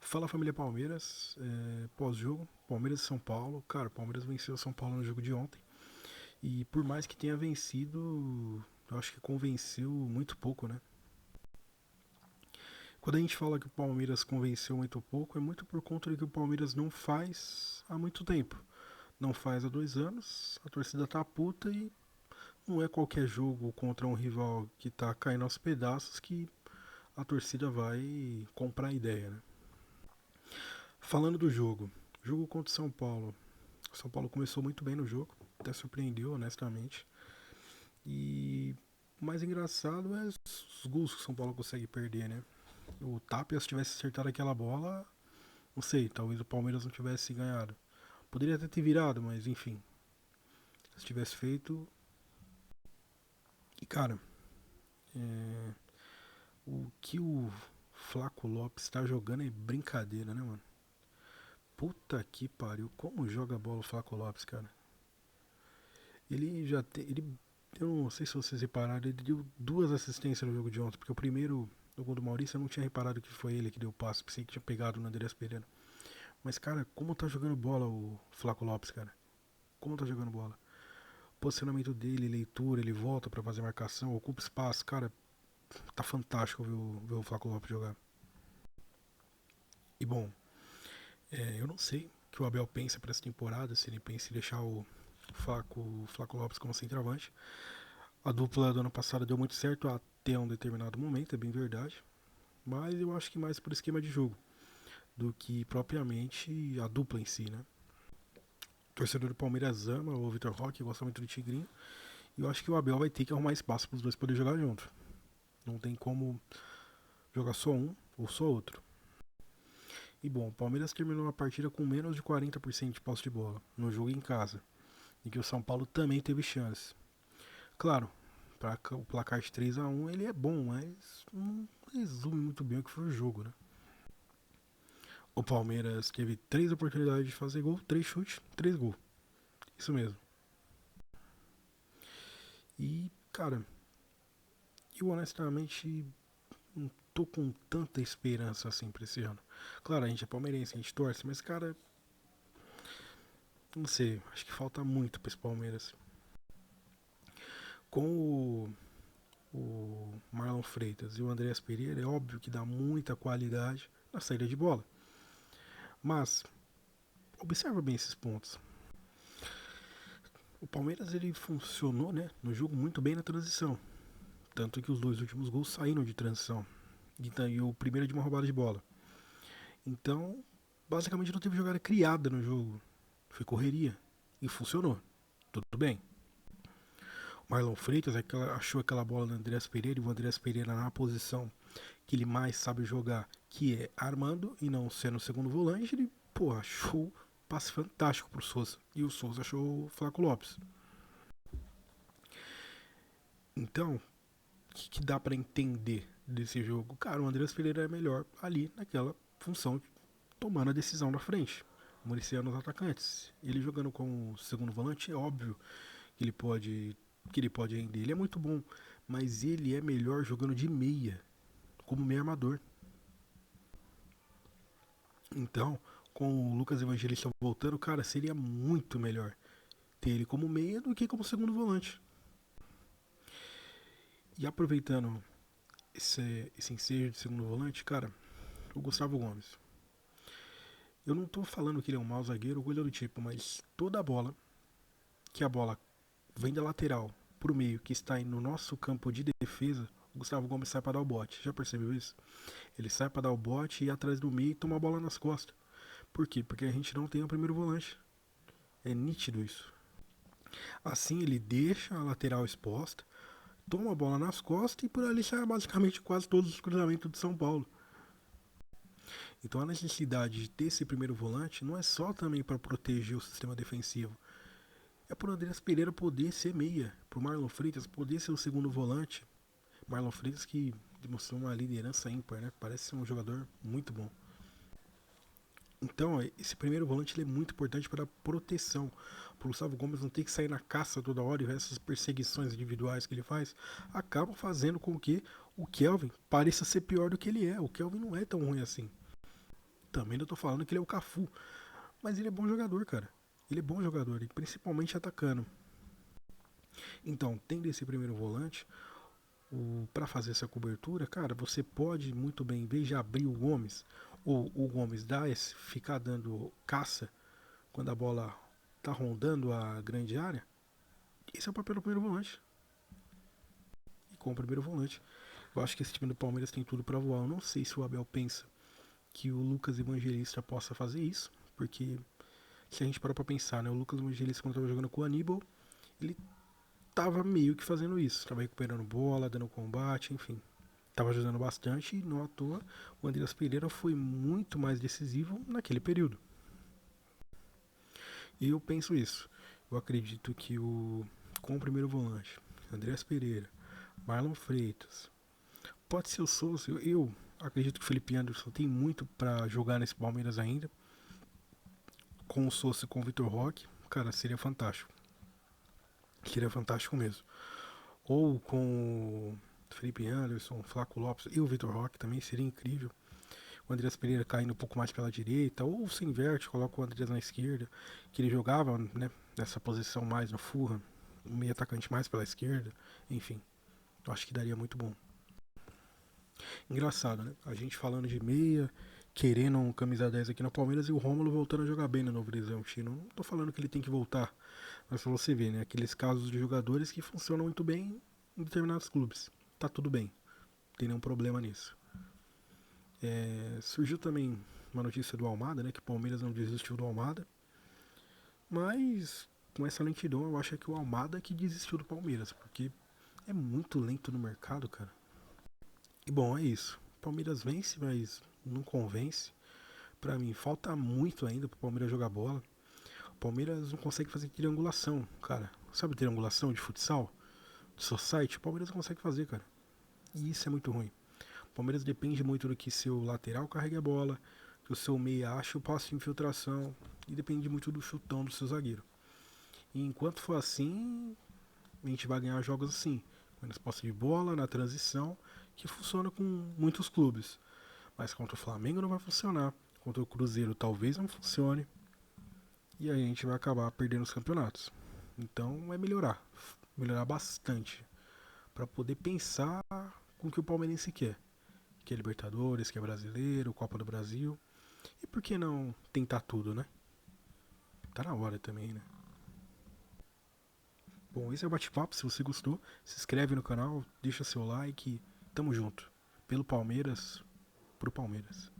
Fala família Palmeiras, pós-jogo, Palmeiras e São Paulo. Cara, o Palmeiras venceu o São Paulo no jogo de ontem. E por mais que tenha vencido, eu acho que convenceu muito pouco, né? Quando a gente fala que o Palmeiras convenceu muito pouco, é muito por conta de que o Palmeiras não faz há muito tempo. Não faz há 2 anos, a torcida tá puta e não é qualquer jogo contra um rival que tá caindo aos pedaços que a torcida vai comprar a ideia, né? Falando do jogo contra o São Paulo. O São Paulo começou muito bem no jogo, até surpreendeu, honestamente. E o mais engraçado é os gols que o São Paulo consegue perder, né? O Tapia, se tivesse acertado aquela bola, não sei, talvez o Palmeiras não tivesse ganhado. Poderia até ter virado, mas enfim, se tivesse feito. E cara, é, o que o Flaco Lopes tá jogando é brincadeira, né, mano? Puta que pariu, como joga a bola o Flaco Lopes, cara? Ele já tem. Eu não sei se vocês repararam, ele deu duas assistências no jogo de ontem, porque o primeiro, no gol do Maurício, eu não tinha reparado que foi ele que deu o passe, pensei que tinha pegado no Andreas Pereira. Mas, cara, como tá jogando bola o Flaco Lopes, cara? Como tá jogando bola? O posicionamento dele, leitura, ele volta pra fazer marcação, ocupa espaço, cara, tá fantástico ver o Flaco Lopes jogar. E bom, eu não sei o que o Abel pensa pra essa temporada, se ele pensa em deixar o Flaco Lopes como centroavante. A dupla do ano passado deu muito certo até um determinado momento, é bem verdade. Mas eu acho que mais por esquema de jogo do que propriamente a dupla em si, né? O torcedor do Palmeiras ama o Vitor Roque, gosta muito do Tigrinho. E eu acho que o Abel vai ter que arrumar espaço para os dois poderem jogar junto. Não tem como jogar só um ou só outro. E bom, o Palmeiras terminou a partida com menos de 40% de posse de bola no jogo em casa, em que o São Paulo também teve chances. Claro, para o placar de 3-1 ele é bom, mas não resume muito bem o que foi o jogo, né? O Palmeiras teve 3 oportunidades de fazer gol, 3 chutes, 3 gols. Isso mesmo. E, cara, eu honestamente não tô com tanta esperança assim pra esse ano. Claro, a gente é palmeirense, a gente torce, mas, cara, não sei, acho que falta muito pra esse Palmeiras. Com o Marlon Freitas e o Andreas Pereira, é óbvio que dá muita qualidade na saída de bola. Mas, observa bem esses pontos. O Palmeiras ele funcionou, né, no jogo muito bem na transição. Tanto que os dois últimos gols saíram de transição. E o primeiro é de uma roubada de bola. Então, basicamente não teve jogada criada no jogo. Foi correria. E funcionou. Tudo bem. O Marlon Freitas achou aquela bola no Andreas Pereira e o Andreas Pereira na posição que ele mais sabe jogar, que é armando e não sendo o segundo volante, ele, pô, achou passe fantástico pro Souza. E o Souza achou o Flaco Lopes. Então, que dá para entender desse jogo? Cara, o Andreas Pereira é melhor ali naquela função, tomando a decisão na frente, municiando os atacantes. Ele jogando como segundo volante, é óbvio que ele pode render. Ele é muito bom, mas ele é melhor jogando de meia, como meio armador. Então, com o Lucas Evangelista voltando, cara, seria muito melhor ter ele como meia do que como segundo volante. E aproveitando esse ensejo de segundo volante, cara, o Gustavo Gomes. Eu não tô falando que ele é um mau zagueiro ou coisa do tipo, mas toda a bola, que a bola vem da lateral pro meio, que está aí no nosso campo de defesa, o Gustavo Gomes sai para dar o bote. Já percebeu isso? Ele sai para dar o bote e ir atrás do meio e toma a bola nas costas. Por quê? Porque a gente não tem o primeiro volante. É nítido isso. Assim ele deixa a lateral exposta, toma a bola nas costas e por ali sai basicamente quase todos os cruzamentos de São Paulo. Então a necessidade de ter esse primeiro volante não é só também para proteger o sistema defensivo, é para o Andreas Pereira poder ser meia, para o Marlon Freitas poder ser o segundo volante. Marlon Freitas que demonstrou uma liderança ímpar, né? Parece ser um jogador muito bom. Então, esse primeiro volante ele é muito importante para a proteção. Para o Gustavo Gomes não ter que sair na caça toda hora e essas perseguições individuais que ele faz acabam fazendo com que o Kelvin pareça ser pior do que ele é. O Kelvin não é tão ruim assim. também não tô falando que ele é o Cafu, mas ele é bom jogador, cara. Ele é bom jogador, e principalmente atacando. Então, tendo esse primeiro volante, para fazer essa cobertura, cara, você pode muito bem, em vez de abrir o Gomes, ou o Gomes ficar dando caça quando a bola tá rondando a grande área, esse é o papel do primeiro volante. E com o primeiro volante, eu acho que esse time do Palmeiras tem tudo para voar. Eu não sei se o Abel pensa que o Lucas Evangelista possa fazer isso, porque se a gente parar pra pensar, né, o Lucas Evangelista quando tava jogando com o Aníbal, ele tava meio que fazendo isso, tava recuperando bola, dando combate, enfim. Tava ajudando bastante e não à toa o Andreas Pereira foi muito mais decisivo naquele período. E eu penso isso. Eu acredito que com o primeiro volante, Andreas Pereira, Marlon Freitas, pode ser o Souza. Eu acredito que o Felipe Anderson tem muito para jogar nesse Palmeiras ainda. Com o Souza e com o Vitor Roque, cara, seria fantástico. Seria fantástico mesmo. Ou com o Felipe Anderson, Flaco Lopes e o Vitor Roque também seria incrível. O Andreas Pereira caindo um pouco mais pela direita, ou se inverte, coloca o Andreas na esquerda, que ele jogava, né, nessa posição mais no Fulham, um meio atacante mais pela esquerda, enfim, eu acho que daria muito bom. Engraçado, né? A gente falando de meia, querendo um camisa 10 aqui no Palmeiras e o Rômulo voltando a jogar bem no Novo Horizontino. Não tô falando que ele tem que voltar, mas pra você ver, né? Aqueles casos de jogadores que funcionam muito bem em determinados clubes. Tá tudo bem, não tem nenhum problema nisso. Surgiu também uma notícia do Almada, né? Que o Palmeiras não desistiu do Almada. Mas com essa lentidão eu acho que o Almada que desistiu do Palmeiras, porque é muito lento no mercado, cara. E bom, é isso. O Palmeiras vence, mas não convence. Pra mim, falta muito ainda pro Palmeiras jogar bola. O Palmeiras não consegue fazer triangulação, cara. Sabe triangulação de futsal? De society? O Palmeiras não consegue fazer, cara. E isso é muito ruim. O Palmeiras depende muito do que seu lateral carregue a bola, que o seu meia ache o passe de infiltração. E depende muito do chutão do seu zagueiro. E enquanto for assim, a gente vai ganhar jogos assim. Menos posse de bola, na transição, que funciona com muitos clubes. Mas contra o Flamengo não vai funcionar. Contra o Cruzeiro talvez não funcione. E a gente vai acabar perdendo os campeonatos. Então é melhorar. Melhorar bastante. Para poder pensar com o que o palmeirense quer. Que é Libertadores, que é Brasileiro, Copa do Brasil. E por que não tentar tudo, né? Tá na hora também, né? Bom, esse é o bate-papo. Se você gostou, se inscreve no canal, deixa seu like. Tamo junto. Pelo Palmeiras, pro Palmeiras.